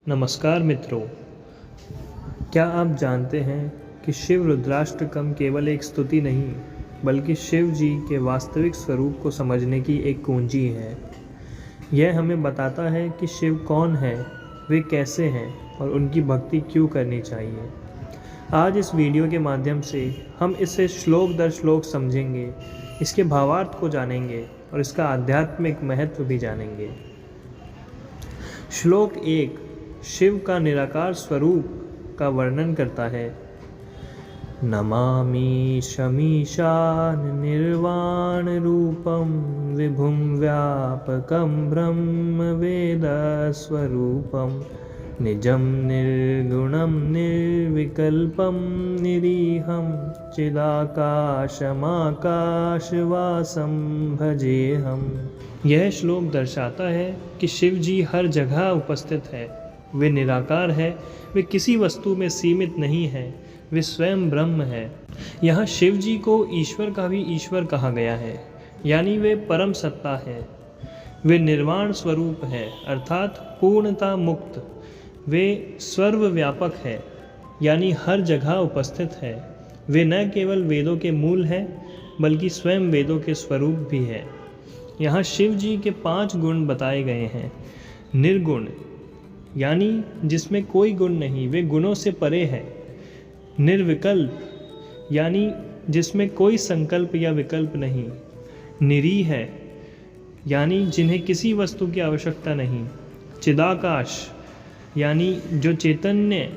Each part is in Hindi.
नमस्कार मित्रों, क्या आप जानते हैं कि शिव रुद्राष्टकम केवल एक स्तुति नहीं बल्कि शिव जी के वास्तविक स्वरूप को समझने की एक कुंजी है। यह हमें बताता है कि शिव कौन है, वे कैसे हैं और उनकी भक्ति क्यों करनी चाहिए। आज इस वीडियो के माध्यम से हम इसे श्लोक दर श्लोक समझेंगे, इसके भावार्थ को जानेंगे और इसका आध्यात्मिक महत्व भी जानेंगे। श्लोक 1 शिव का निराकार स्वरूप का वर्णन करता है। नमामि शमीशान निर्वाण रूपम विभुम व्यापकम ब्रह्म वेद स्वरूपम निजम निर्गुणम निर्विकल्पम निरीहम चिदाकाशमाकाशवासम भजेहम। यह श्लोक दर्शाता है कि शिव जी हर जगह उपस्थित है। वे निराकार है, वे किसी वस्तु में सीमित नहीं है, वे स्वयं ब्रह्म है। यहाँ शिव जी को ईश्वर का भी ईश्वर कहा गया है, यानी वे परम सत्ता है। वे निर्वाण स्वरूप है, अर्थात पूर्णता मुक्त। वे सर्वव्यापक है, यानी हर जगह उपस्थित है। वे न केवल वेदों के मूल हैं बल्कि स्वयं वेदों के स्वरूप भी है। यहाँ शिव जी के 5 गुण बताए गए हैं। निर्गुण यानी जिसमें कोई गुण नहीं, वे गुणों से परे है। निर्विकल्प यानी जिसमें कोई संकल्प या विकल्प नहीं। निरीह है यानी जिन्हें किसी वस्तु की आवश्यकता नहीं। चिदाकाश यानी जो चैतन्य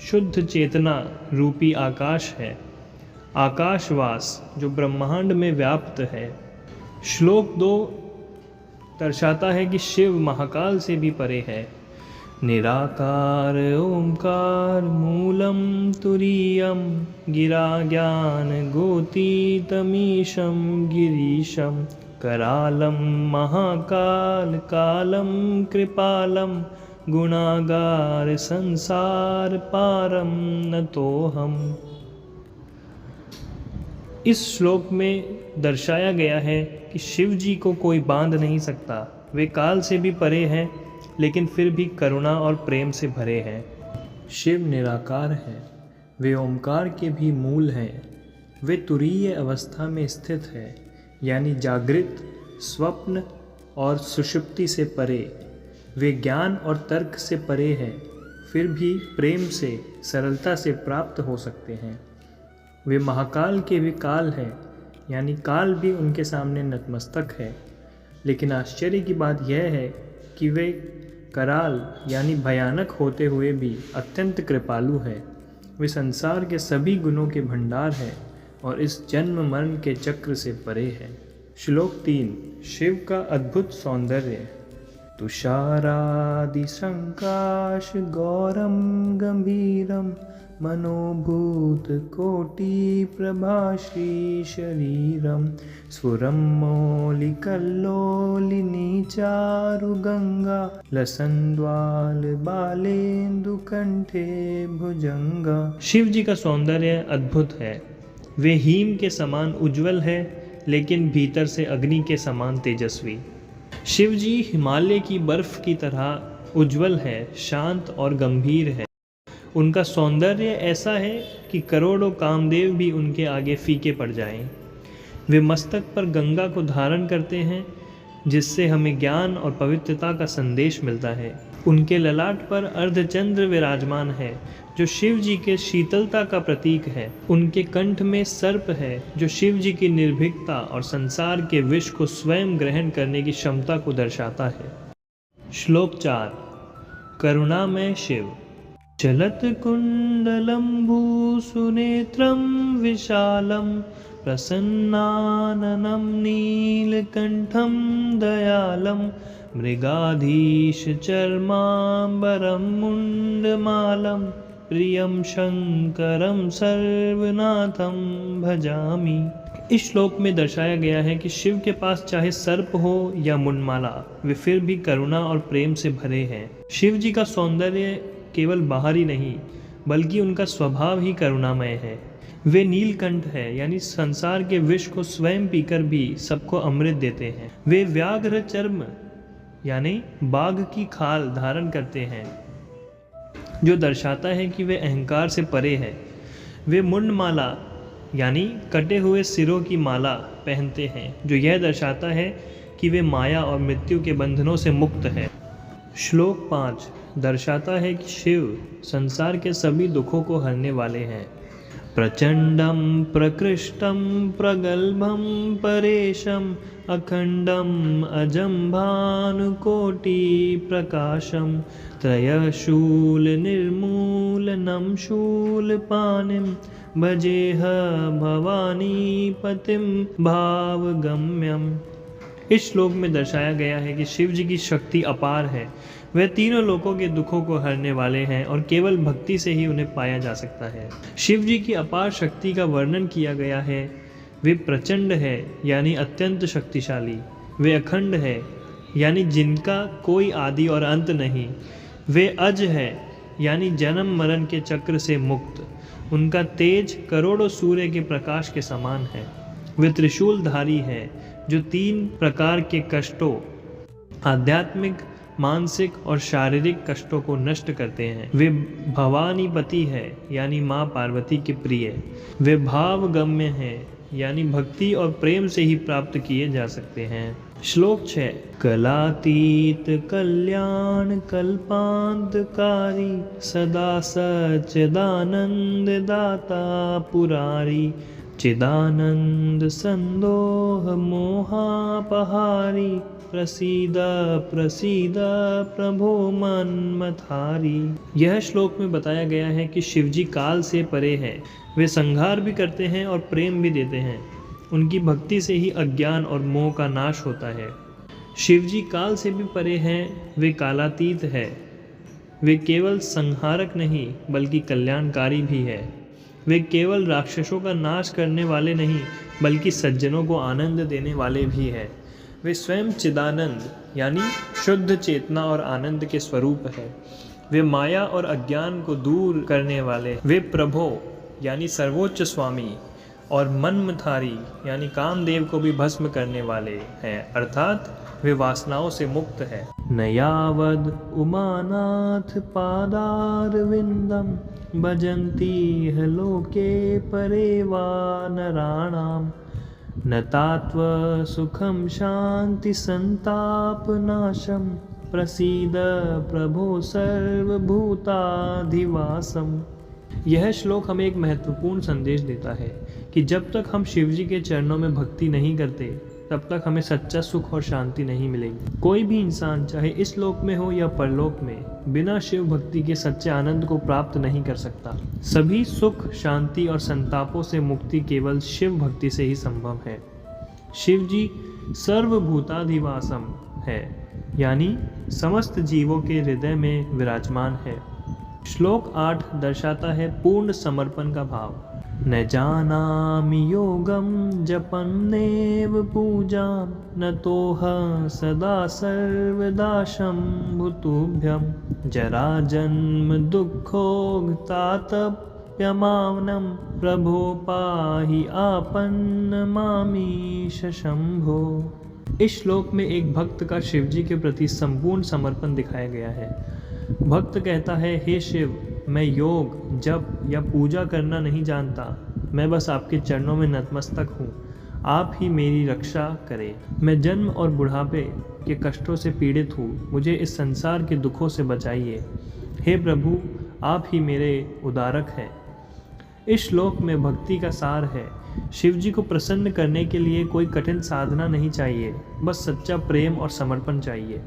शुद्ध चेतना रूपी आकाश है। आकाशवास जो ब्रह्मांड में व्याप्त है। श्लोक 2 दर्शाता है कि शिव महाकाल से भी परे है। निराकार ओंकार मूलम तुरीयम गिरा ज्ञान गोतीतमीशम गिरीशम करालम महाकाल कालम कृपालम गुणागार संसार पारम नतोहम। इस श्लोक में दर्शाया गया है कि शिव जी को कोई बांध नहीं सकता। वे काल से भी परे हैं लेकिन फिर भी करुणा और प्रेम से भरे हैं। शिव निराकार हैं, वे ओंकार के भी मूल हैं। वे तुरीय अवस्था में स्थित है, यानी जागृत, स्वप्न और सुषुप्ति से परे। वे ज्ञान और तर्क से परे हैं, फिर भी प्रेम से सरलता से प्राप्त हो सकते हैं। वे महाकाल के भी काल हैं, यानी काल भी उनके सामने नतमस्तक है। लेकिन आश्चर्य की बात यह है कि वे कराल यानी भयानक होते हुए भी अत्यंत कृपालु है। वे संसार के सभी गुणों के भंडार है और इस जन्म मरण के चक्र से परे है। श्लोक 3 शिव का अद्भुत सौंदर्य। तुषारादि संकाश गौरम गंभीरम मनोभूत कोटि प्रभाश्री शरीरम स्फुरम मौलिकल्लोलिनी चारु गंगा लसन्द्वाल बालेन्दु कंठे भुजंगा। शिव जी का सौंदर्य अद्भुत है। वे हीम के समान उज्जवल है लेकिन भीतर से अग्नि के समान तेजस्वी। शिव जी हिमालय की बर्फ की तरह उज्जवल है, शांत और गंभीर है। उनका सौंदर्य ऐसा है कि करोड़ों कामदेव भी उनके आगे फीके पड़ जाएं। वे मस्तक पर गंगा को धारण करते हैं, जिससे हमें ज्ञान और पवित्रता का संदेश मिलता है। उनके ललाट पर अर्धचंद्र विराजमान है, जो शिव जी के शीतलता का प्रतीक है। उनके कंठ में सर्प है, जो शिव जी की निर्भीकता और संसार के विष को स्वयं ग्रहण करने की क्षमता को दर्शाता है। श्लोक 4 करुणामय शिव। चलत कुण्डलम्बुसुनेत्रं विशालं प्रसन्नाननं नीलकण्ठं दयालं मृगाधीशचर्माम्बरं मुण्डमालं प्रियं शंकरं सर्वनाथं भजामि। इस श्लोक में दर्शाया गया है कि शिव के पास चाहे सर्प हो या मुंडमाला, वे फिर भी करुणा और प्रेम से भरे हैं। शिव जी का सौंदर्य केवल बाहरी नहीं बल्कि उनका स्वभाव ही करुणामय है। वे नीलकंठ है, यानी संसार के विष को स्वयं पीकर भी सबको अमृत देते हैं। वे व्याघ्र चर्म यानी बाघ की खाल धारण करते हैं, जो दर्शाता है कि वे अहंकार से परे है। वे मुंडमाला यानी कटे हुए सिरों की माला पहनते हैं, जो यह दर्शाता है कि वे माया और मृत्यु के बंधनों से मुक्त है। श्लोक 5 दर्शाता है कि शिव संसार के सभी दुखों को हरने वाले हैं। प्रचंडम प्रकृष्टम प्रगल्भम परेशम अखंडम अजम भानुकोटि प्रकाशम त्रयशूल निर्मूलनम शूलपाणिं भजेह भवानी पतिम भावगम्यम। इस श्लोक में दर्शाया गया है कि शिव जी की शक्ति अपार है। वे तीनों लोकों के दुखों को हरने वाले हैं और केवल भक्ति से ही उन्हें पाया जा सकता है। शिव जी की अपार शक्ति का वर्णन किया गया है। वे प्रचंड है यानी अत्यंत शक्तिशाली। वे अखंड है यानी जिनका कोई आदि और अंत नहीं। वे अज है यानी जन्म मरण के चक्र से मुक्त। उनका तेज करोड़ों सूर्य के प्रकाश के समान है। वे त्रिशूलधारी है जो 3 प्रकार के कष्टों, आध्यात्मिक, मानसिक और शारीरिक कष्टों को नष्ट करते हैं। वे भवानीपति है यानी माँ पार्वती के प्रिय। वे भावगम्य हैं यानी भक्ति और प्रेम से ही प्राप्त किए जा सकते हैं। श्लोक 6 कलातीत कल्याण कल्पांतकारी सदा सच्चिदानंद दाता पुरारी चिदानंद संदोह मोहापहारी प्रसीद प्रसीद प्रभो मन्मथारी। यह श्लोक में बताया गया है कि शिवजी काल से परे हैं। वे संहार भी करते हैं और प्रेम भी देते हैं। उनकी भक्ति से ही अज्ञान और मोह का नाश होता है। शिवजी काल से भी परे हैं। वे कालातीत है। वे केवल संहारक नहीं बल्कि कल्याणकारी भी है। वे केवल राक्षसों का नाश करने वाले नहीं बल्कि सज्जनों को आनंद देने वाले भी है। वे स्वयं चिदानंद यानी शुद्ध चेतना और आनंद के स्वरूप है। वे माया और अज्ञान को दूर करने वाले। वे प्रभो यानी सर्वोच्च स्वामी और मन्मथारी यानी कामदेव को भी भस्म करने वाले हैं, अर्थात वे वासनाओं से मुक्त है। नयावद उमानाथ पादारविंदम भजन्ति ह लोके परेवा नराणाम न तात्व सुखम शांति संताप नाशम प्रसीद प्रभो सर्वभूताधिवासम। यह श्लोक हमें एक महत्वपूर्ण संदेश देता है कि जब तक हम शिवजी के चरणों में भक्ति नहीं करते तब तक हमें सच्चा सुख और शांति नहीं मिलेगी। कोई भी इंसान चाहे इस लोक में हो या परलोक में बिना शिव भक्ति के सच्चे आनंद को प्राप्त नहीं कर सकता। सभी सुख, शांति और संतापों से मुक्ति केवल शिव भक्ति से ही संभव है। शिव जी सर्वभूताधिवासम है यानी समस्त जीवों के हृदय में विराजमान है। श्लोक 8 दर्शाता है पूर्ण समर्पण का भाव। न जानामि योगम जपन्नेव पूजाम न तोह सदा सर्वदा शंभुतुभ्यम जरा जन्म दुःखोक्तातप्यमानं प्रभो पाहि आपन्नमामीश शंभो। इस श्लोक में एक भक्त का शिवजी के प्रति संपूर्ण समर्पण दिखाया गया है। भक्त कहता है, हे शिव, मैं योग, जप या पूजा करना नहीं जानता। मैं बस आपके चरणों में नतमस्तक हूँ। आप ही मेरी रक्षा करें। मैं जन्म और बुढ़ापे के कष्टों से पीड़ित हूँ। मुझे इस संसार के दुखों से बचाइए। हे प्रभु, आप ही मेरे उद्धारक हैं। इस श्लोक में भक्ति का सार है। शिवजी को प्रसन्न करने के लिए कोई कठिन साधना नहीं चाहिए, बस सच्चा प्रेम और समर्पण चाहिए।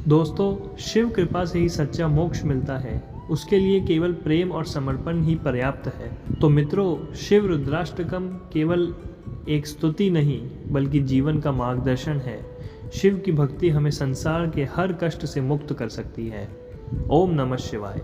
दोस्तों, शिव कृपा से ही सच्चा मोक्ष मिलता है। उसके लिए केवल प्रेम और समर्पण ही पर्याप्त है। तो मित्रों, शिव रुद्राष्टकम केवल एक स्तुति नहीं बल्कि जीवन का मार्गदर्शन है। शिव की भक्ति हमें संसार के हर कष्ट से मुक्त कर सकती है। ओम नमः शिवाय।